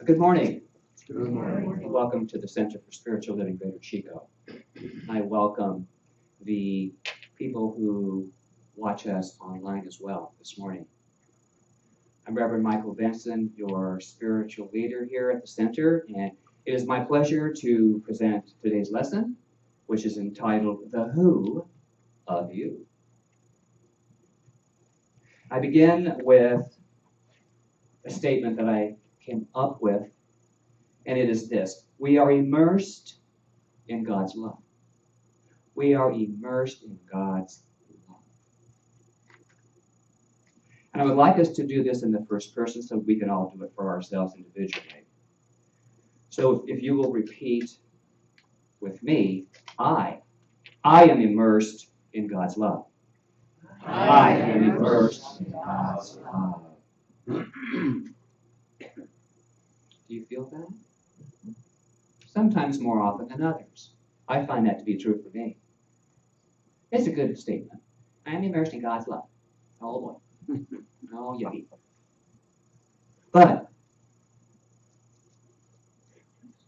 Good morning. Good morning. Welcome to the Center for Spiritual Living Greater Chico. I welcome the people who watch us online as well this morning. I'm Reverend Michael Benson, your spiritual leader here at the center, and it is my pleasure to present today's lesson, which is entitled, The Who of You. I begin with a statement that I came up with, and it is this: we are immersed in God's love. We are immersed in God's love. And I would like us to do this in the first person so we can all do it for ourselves individually. So if you will repeat with me, I am immersed in God's love. I am immersed in God's love. Do you feel that? Sometimes more often than others. I find that to be true for me. It's a good statement. I am immersed in God's love. Oh boy. Oh, yucky. But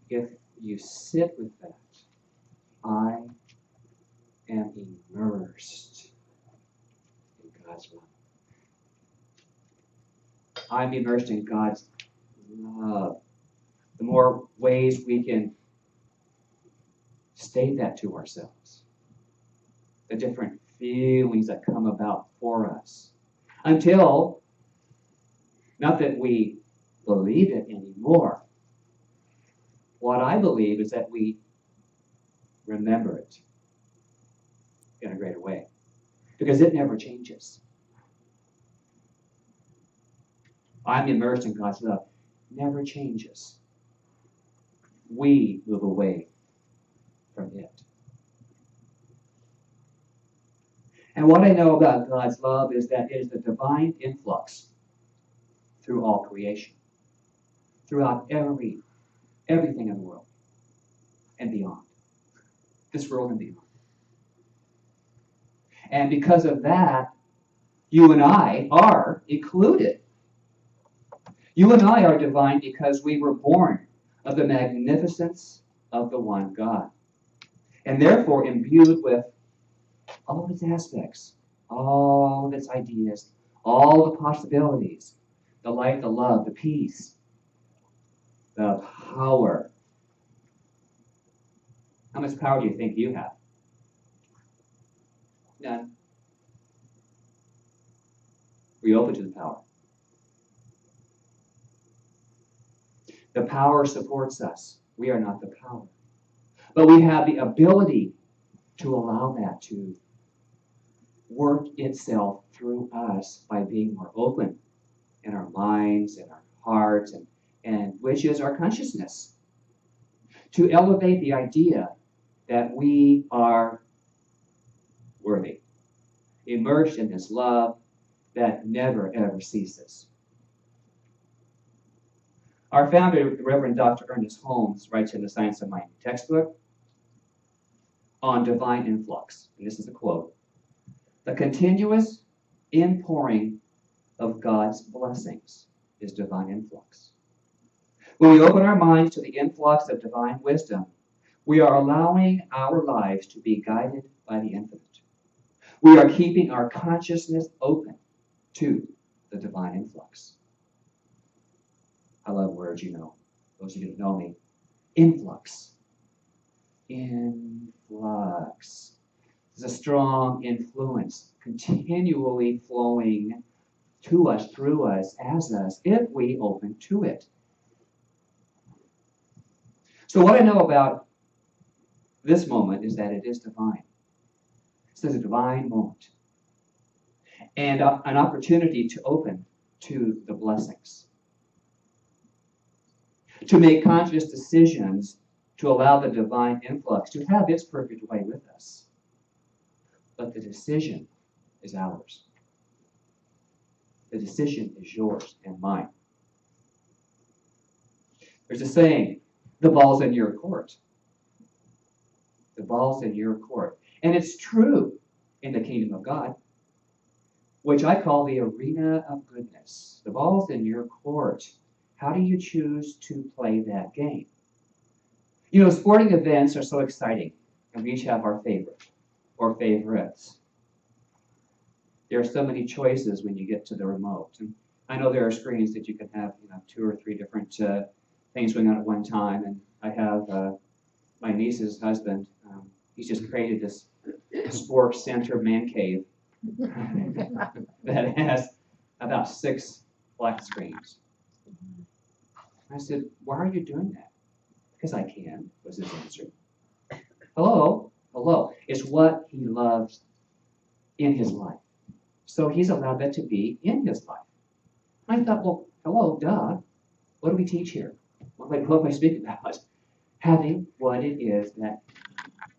if you sit with that, I am immersed in God's love. I'm immersed in God's love. The more ways we can state that to ourselves, the different feelings that come about for us, until, not that we believe it anymore, what I believe is that we remember it in a greater way, because it never changes. I'm immersed in God's love. Never changes. We move away from it. And what I know about God's love is that it is the divine influx through all creation, throughout everything in the world and beyond, this world and beyond. And because of that, you and I are included. You and I are divine because we were born of the magnificence of the one God, and therefore imbued with all of its aspects, all of its ideas, all the possibilities, the light, the love, the peace, the power. How much power do you think you have? None. Were you open to the power? The power supports us. We are not the power. But we have the ability to allow that to work itself through us by being more open in our minds and our hearts, and which is our consciousness, to elevate the idea that we are worthy, immersed in this love that never, ever ceases. Our founder, Reverend Dr. Ernest Holmes, writes in the Science of Mind textbook on divine influx, and this is a quote: "The continuous inpouring of God's blessings is divine influx. When we open our minds to the influx of divine wisdom, we are allowing our lives to be guided by the infinite. We are keeping our consciousness open to the divine influx." I love words, you know. Those of you that know me. Influx. Influx. There's a strong influence continually flowing to us, through us, as us, if we open to it. So what I know about this moment is that it is divine. It's a divine moment. And an opportunity to open to the blessings. To make conscious decisions to allow the divine influx to have its perfect way with us. But the decision is ours. The decision is yours and mine. There's a saying, the ball's in your court. The ball's in your court. And it's true in the kingdom of God, which I call the arena of goodness. The ball's in your court. How do you choose to play that game? You know, sporting events are so exciting, and we each have our favorite or favorites. There are so many choices when you get to the remote. And I know there are screens that you can have, 2 or 3 different things going on at one time. And I have my niece's husband. He's just created this sports center man cave that has about 6 black screens. I said, "Why are you doing that?" "Because I can," was his answer. Hello? Hello. It's what he loves in his life. So he's allowed that to be in his life. I thought, well, hello, duh. What do we teach here? What do I speak about? Having what it is that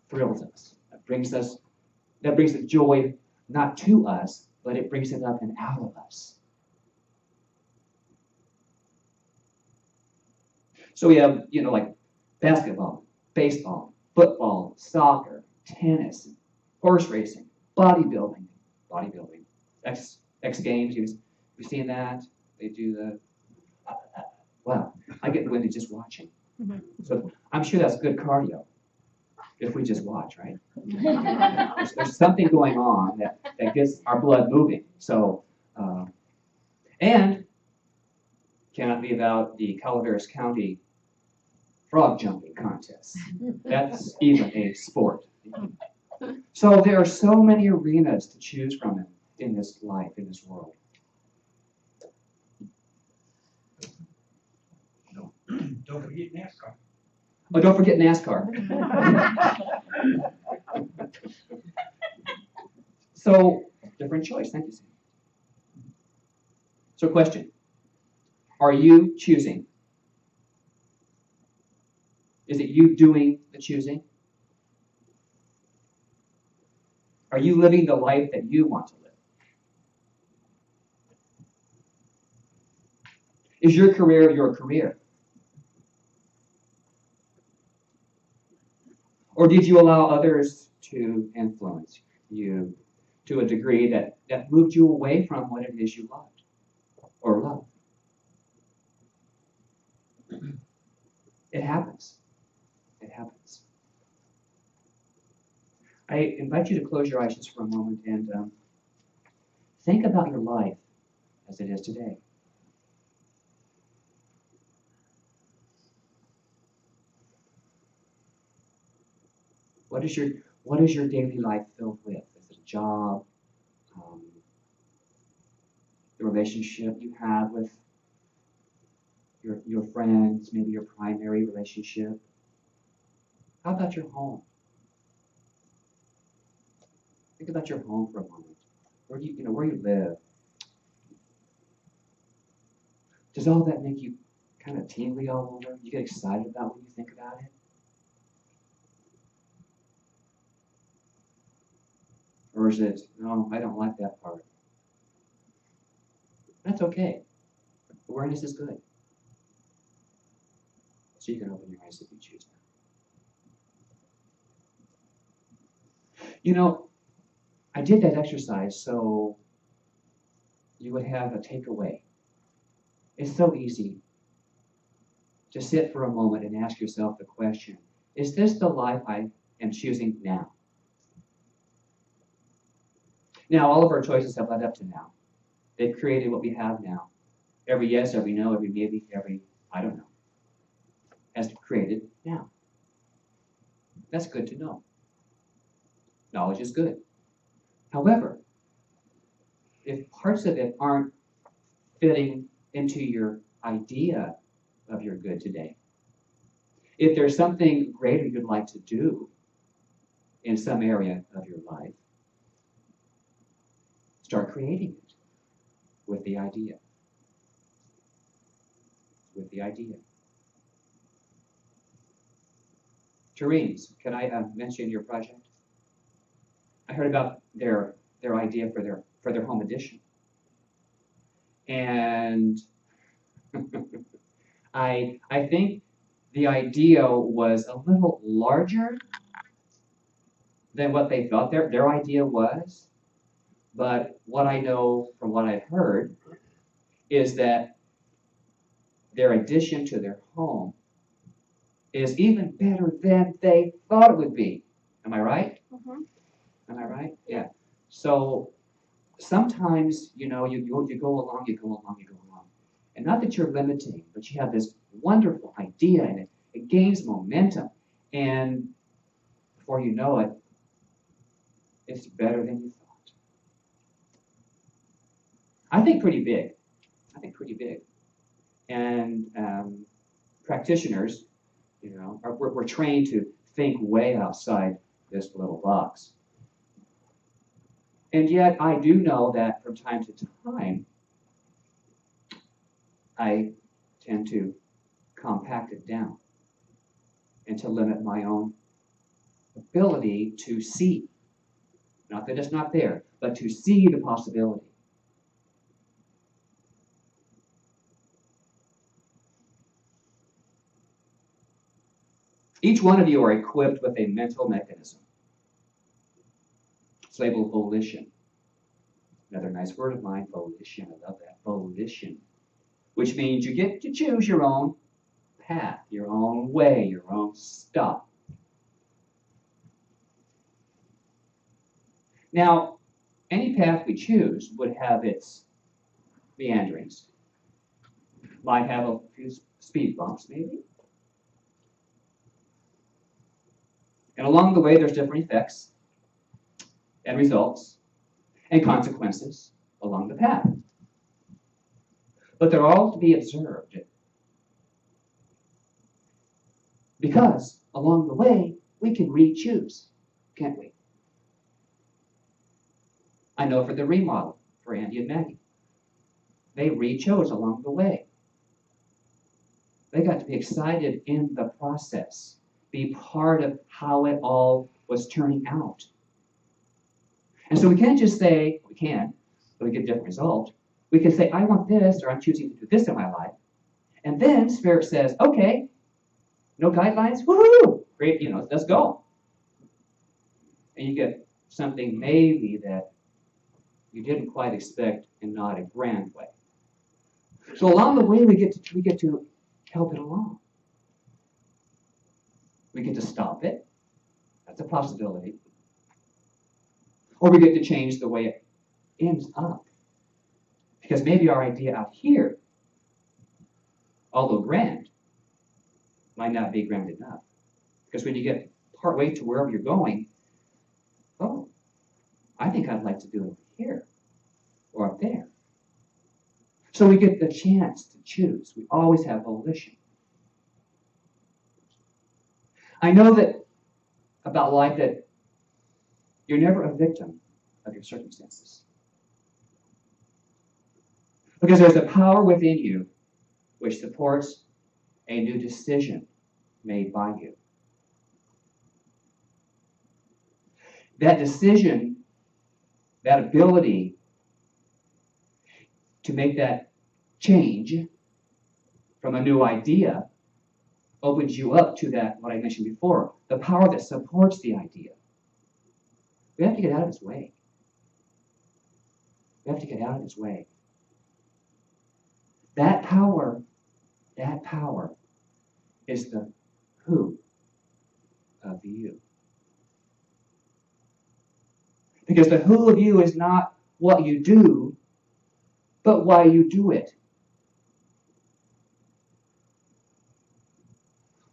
thrills us, that brings the joy not to us, but it brings it up and out of us. So we have, like basketball, baseball, football, soccer, tennis, horse racing, bodybuilding, X Games. You've seen that? They do the. Wow, I get winded just watching. So I'm sure that's good cardio if we just watch, right? There's something going on that gets our blood moving. So, and cannot be about the Calaveras County frog jumping contest. That's even a sport. So there are so many arenas to choose from in this life, in this world. Don't forget NASCAR. Oh, don't forget NASCAR. So, different choice. Thank you, Sam. So, question. Are you choosing? Is it you doing the choosing? Are you living the life that you want to live? Is your career your career? Or did you allow others to influence you to a degree that moved you away from what it is you loved or love? It happens. It happens. I invite you to close your eyes just for a moment and think about your life as it is today. What is your daily life filled with? Is it a job? The relationship you have with your friends, maybe your primary relationship? How about your home? Think about your home for a moment. Where you live? Does all that make you kind of tingly all over? You get excited about when you think about it? Or is it, no, I don't like that part? That's okay. Awareness is good. So you can open your eyes if you choose now. I did that exercise so you would have a takeaway. It's so easy to sit for a moment and ask yourself the question, is this the life I am choosing now? Now, all of our choices have led up to now. They've created what we have now. Every yes, every no, every maybe, every I don't know has created now. That's good to know. Knowledge is good. However, if parts of it aren't fitting into your idea of your good today, if there's something greater you'd like to do in some area of your life, start creating it with the idea. With the idea. Therese, can I mention your project? I heard about their idea for their home edition, and I think the idea was a little larger than what they thought their idea was. But what I know from what I've heard is that their addition to their home is even better than they thought it would be. Am I right? Mhm. Am I right? Yeah. So sometimes, you go along. And not that you're limiting, but you have this wonderful idea and it gains momentum. And before you know it, it's better than you thought. I think pretty big. And practitioners, we're trained to think way outside this little box. And yet I do know that from time to time, I tend to compact it down and to limit my own ability to see. Not that it's not there, but to see the possibility. Each one of you are equipped with a mental mechanism. It's labeled volition. Another nice word of mine, volition. I love that, volition. Which means you get to choose your own path, your own way, your own stuff. Now, any path we choose would have its meanderings. Might have a few speed bumps, maybe. And along the way, there's different effects and results and consequences along the path. But they're all to be observed. Because along the way, we can re-choose, can't we? I know for the remodel, for Andy and Maggie, they re-chose along the way. They got to be excited in the process, be part of how it all was turning out. And so we can't just say, we can, but we get a different result. We can say, I want this, or I'm choosing to do this in my life. And then Spirit says, okay, no guidelines, woohoo, great, let's go. And you get something maybe that you didn't quite expect in not a grand way. So along the way, we get to help it along. We get to stop it. That's a possibility. Or we get to change the way it ends up. Because maybe our idea out here, although grand, might not be grand enough. Because when you get partway to wherever you're going, oh, I think I'd like to do it over here or up there. So we get the chance to choose. We always have volition. I know that about life that you're never a victim of your circumstances. Because there's a power within you which supports a new decision made by you. That decision, that ability to make that change from a new idea opens you up to that, what I mentioned before, the power that supports the idea. We have to get out of its way. We have to get out of its way. That power is the who of you. Because the who of you is not what you do, but why you do it.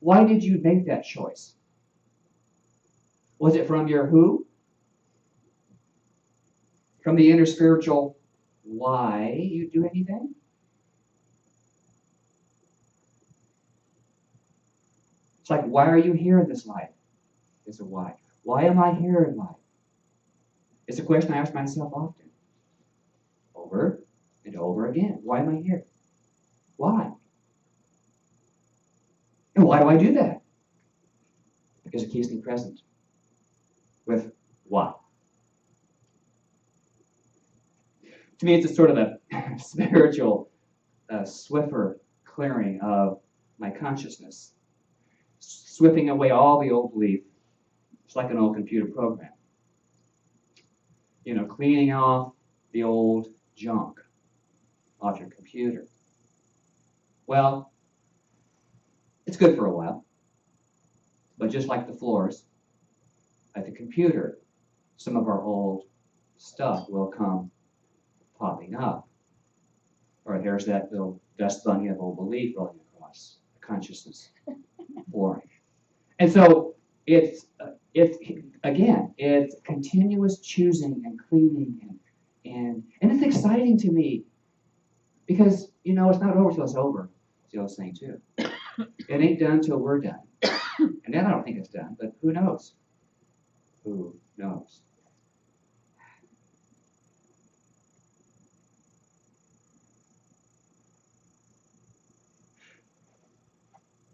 Why did you make that choice? Was it from your who? From the inner spiritual why you do anything? It's like, why are you here in this life? It's a why. Why am I here in life? It's a question I ask myself often. Over and over again. Why am I here? Why? And why do I do that? Because it keeps me present with why. To me, it's a sort of a spiritual Swiffer clearing of my consciousness, sweeping away all the old belief. It's like an old computer program. Cleaning off the old junk off your computer. Well, It's good for a while. But just like the floors, like the computer, some of our old stuff will come popping up. Or there's that little dust bunny of old belief rolling across the consciousness flooring. And so it's continuous choosing and cleaning and it's exciting to me because it's not over till it's over. It's the old saying too. It ain't done till we're done. And then I don't think it's done, but who knows? Who knows?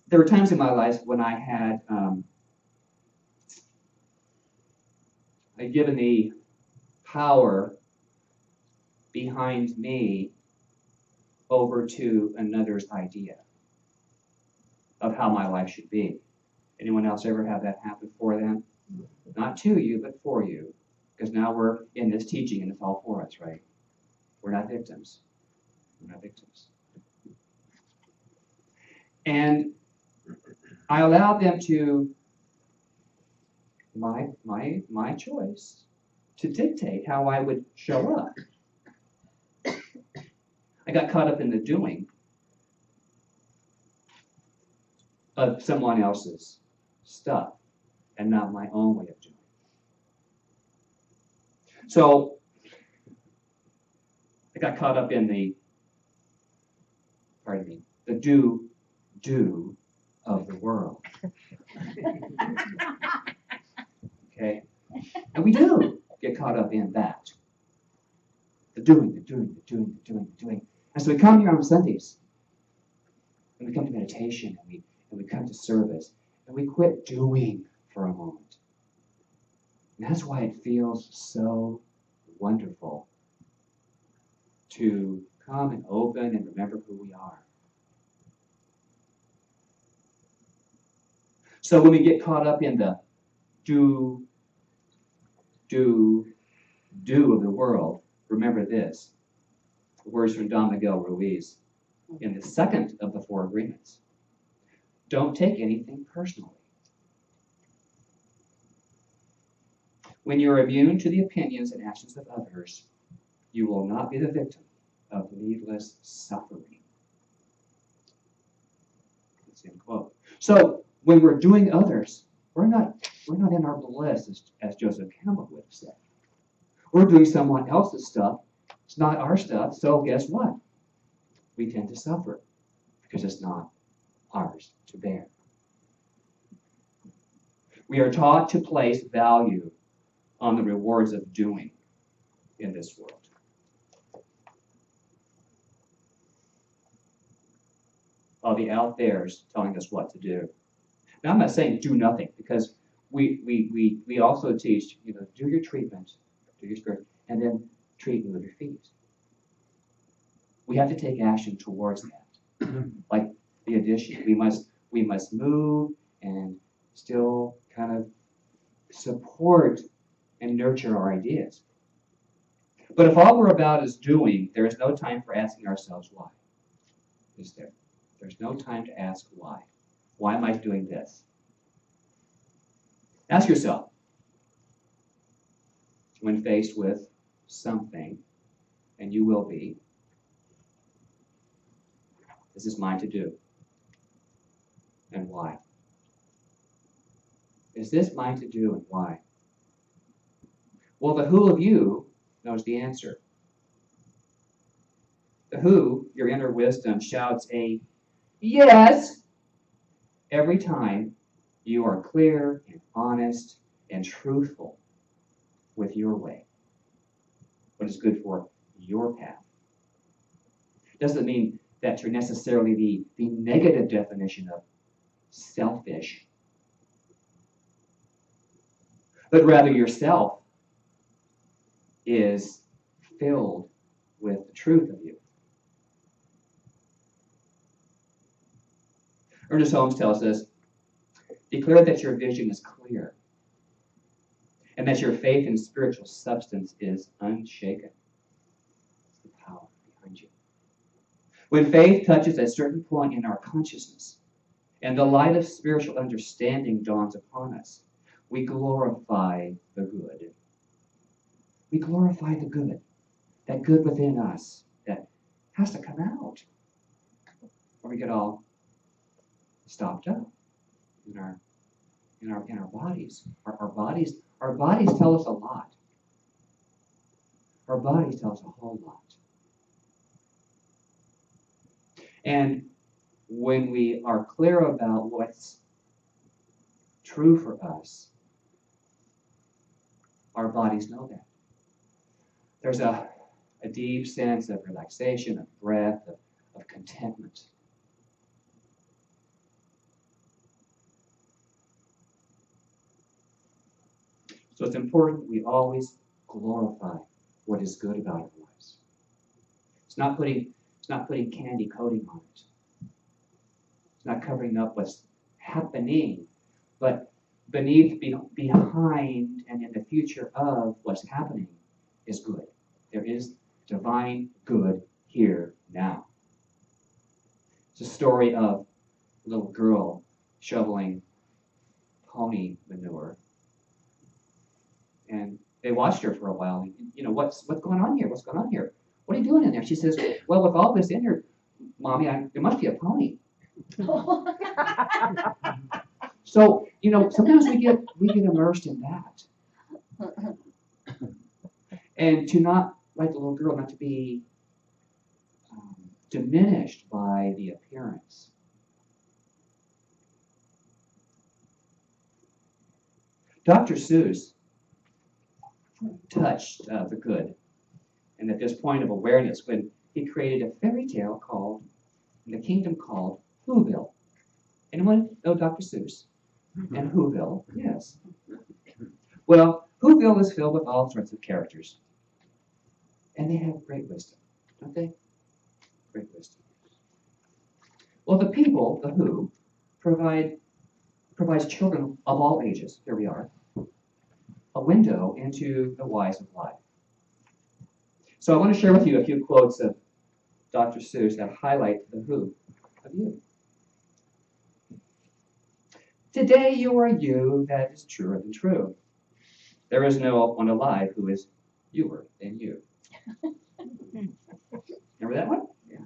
There were times in my life when I had given the power behind me over to another's idea of how my life should be. Anyone else ever have that happen for them? Not to you, but for you. Because now we're in this teaching and it's all for us, right? We're not victims. We're not victims. And I allowed them to, my choice, to dictate how I would show up. I got caught up in the doing of someone else's stuff and not my own way of doing it. So I got caught up in the do of the world. Okay? And we do get caught up in that. The doing. And so we come here on Sundays, and we come to meditation, and we come to service, and we quit doing for a moment. And that's why it feels so wonderful to come and open and remember who we are. So when we get caught up in the do of the world, remember this. The words from Don Miguel Ruiz in the second of the 4 agreements. Don't take anything personally. When you're immune to the opinions and actions of others, you will not be the victim of needless suffering. That's the end quote. So when we're doing others, we're not in our bliss, as Joseph Campbell would have said. We're doing someone else's stuff. It's not our stuff, so guess what? We tend to suffer because it's not ours to bear. We are taught to place value on the rewards of doing in this world. All the out there's telling us what to do. Now, I'm not saying do nothing, because we also teach, do your treatment, do your spirit, and then treat with your feet. We have to take action towards that. Like the addition, we must move and still kind of support and nurture our ideas. But if all we're about is doing, there is no time for asking ourselves why. Is there? There's no time to ask why. Why am I doing this? Ask yourself, when faced with something, and you will be, this is mine to do. And why? Is this mine to do and why? Well, the who of you knows the answer. The who, your inner wisdom, shouts a yes every time you are clear and honest and truthful with your way. What is good for your path. Doesn't mean that you're necessarily the negative definition of selfish, but rather yourself is filled with the truth of you. Ernest Holmes tells us, declare that your vision is clear and that your faith in spiritual substance is unshaken. It's the power behind you. When faith touches a certain point in our consciousness, and the light of spiritual understanding dawns upon us, we glorify the good. We glorify the good, that good within us that has to come out, or we get all stopped up in our bodies. Our bodies tell us a lot. Our bodies tell us a whole lot. And when we are clear about what's true for us, our bodies know that. There's a deep sense of relaxation, of breath, of contentment. So it's important we always glorify what is good about our lives. It's not putting candy coating on it. It's not covering up what's happening, but beneath, behind, and in the future of what's happening is good. There is divine good here now. It's a story of a little girl shoveling pony manure. And they watched her for a while. And, what's going on here? What's going on here? What are you doing in there? She says, well, with all this in here, Mommy, there must be a pony. So, sometimes we get immersed in that. And to not, like the little girl, not to be diminished by the appearance. Dr. Seuss touched the good. And at this point of awareness, when he created a fairy tale called, in the kingdom called, Whoville. Anyone know Dr. Seuss? And Whoville? Yes. Well, Whoville is filled with all sorts of characters. And they have great wisdom, don't they? Great wisdom. Well, the people, the Who, provides children of all ages, here we are, a window into the whys of life. So I want to share with you a few quotes of Dr. Seuss that highlight the Who of you. Today you are you, that is truer than true. There is no one alive who is youer than you. Remember that one? Yeah.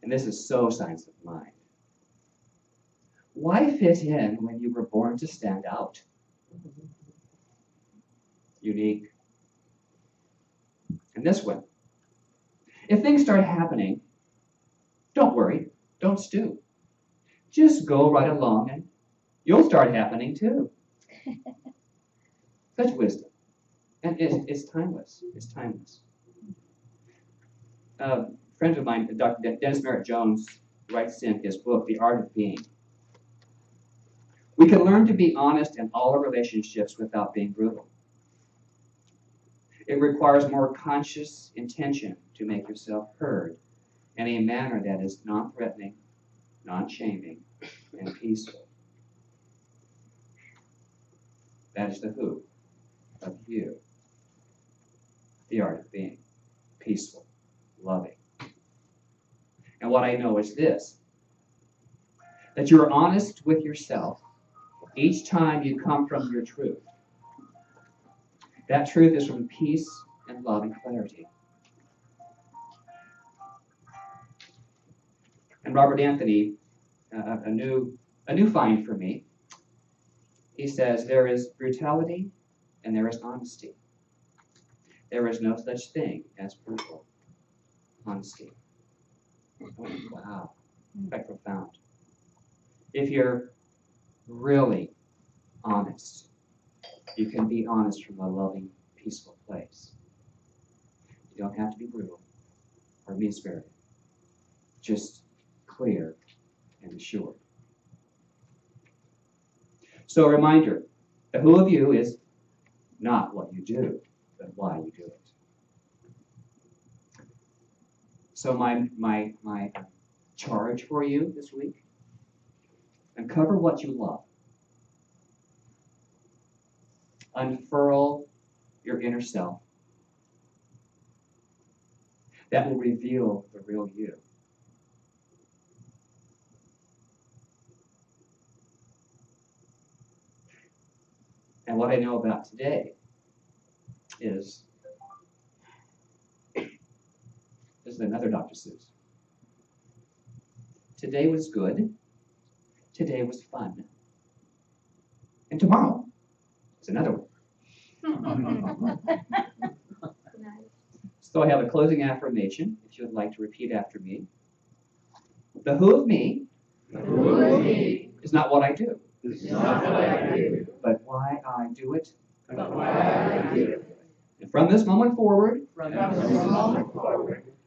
And this is so science of mind. Why fit in when you were born to stand out? Unique. And this one. If things start happening, don't worry, don't stew. Just go right along and you'll start happening too. Such wisdom. And it's timeless. It's timeless. A friend of mine, Dr. Dennis Merritt Jones, writes in his book, The Art of Being. We can learn to be honest in all our relationships without being brutal. It requires more conscious intention to make yourself heard in a manner that is non-threatening, non-shaming, and peaceful. That is the Who of you. The Art of Being. Peaceful, loving. And what I know is this, that you are honest with yourself each time you come from your truth. That truth is from peace and love and clarity. And Robert Anthony, a new find for me, he says, there is brutality and there is honesty. There is no such thing as brutal honesty. Oh, wow, quite profound. If you're really honest, you can be honest from a loving, peaceful place. You don't have to be brutal or mean-spirited. Just clear and assured. So a reminder, the Who of you is not what you do, but why you do it. So my charge for you this week, uncover what you love. Unfurl your inner self. That will reveal the real you. And what I know about today is, this is another Dr. Seuss. Today was good. Today was fun. And tomorrow is another one. So I have a closing affirmation, if you would like to repeat after me. The who of me, is not what I do, but why I do it. And from this moment forward,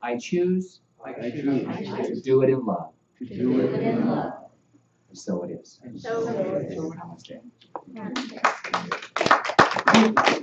I choose to do it in love. And so it is. So Namaste.